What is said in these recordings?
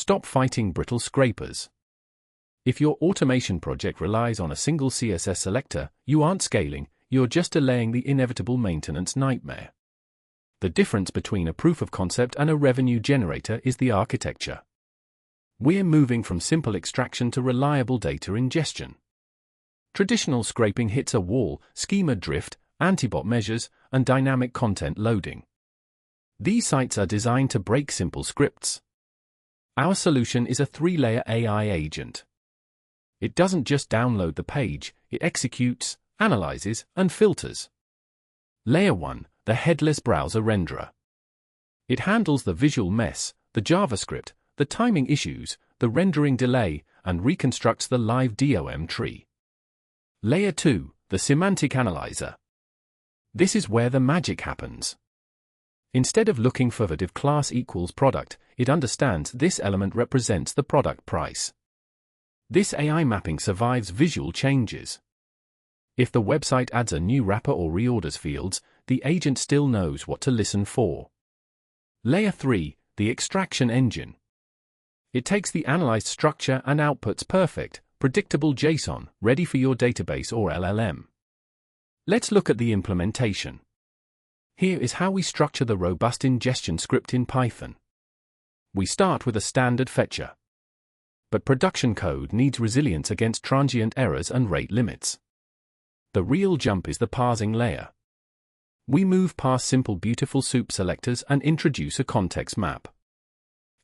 Stop fighting brittle scrapers. If your automation project relies on a single CSS selector, you aren't scaling, you're just delaying the inevitable maintenance nightmare. The difference between a proof of concept and a revenue generator is the architecture. We're moving from simple extraction to reliable data ingestion. Traditional scraping hits a wall, schema drift, anti-bot measures, and dynamic content loading. These sites are designed to break simple scripts. Our solution is a 3-layer AI agent. It doesn't just download the page, it executes, analyzes, and filters. Layer 1, the headless browser renderer. It handles the visual mess, the JavaScript, the timing issues, the rendering delay, and reconstructs the live DOM tree. Layer 2, the semantic analyzer. This is where the magic happens. Instead of looking for the div class equals product, it understands this element represents the product price. This AI mapping survives visual changes. If the website adds a new wrapper or reorders fields, the agent still knows what to listen for. Layer 3, the extraction engine. It takes the analyzed structure and outputs perfect, predictable JSON, ready for your database or LLM. Let's look at the implementation. Here is how we structure the robust ingestion script in Python. We start with a standard fetcher. But production code needs resilience against transient errors and rate limits. The real jump is the parsing layer. We move past simple beautiful soup selectors and introduce a context map.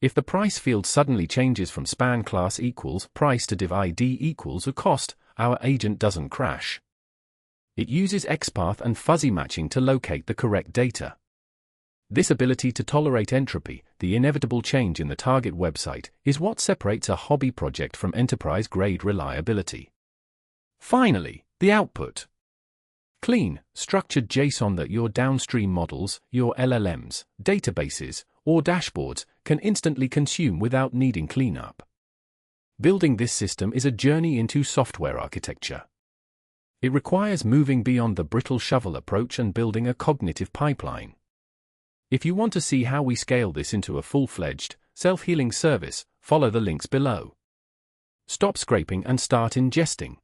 If the price field suddenly changes from span class equals price to div ID equals a cost, our agent doesn't crash. It uses XPath and fuzzy matching to locate the correct data. This ability to tolerate entropy, the inevitable change in the target website, is what separates a hobby project from enterprise-grade reliability. Finally, the output. Clean, structured JSON that your downstream models, your LLMs, databases, or dashboards can instantly consume without needing cleanup. Building this system is a journey into software architecture. It requires moving beyond the brittle shovel approach and building a cognitive pipeline. If you want to see how we scale this into a full-fledged, self-healing service, follow the links below. Stop scraping and start ingesting.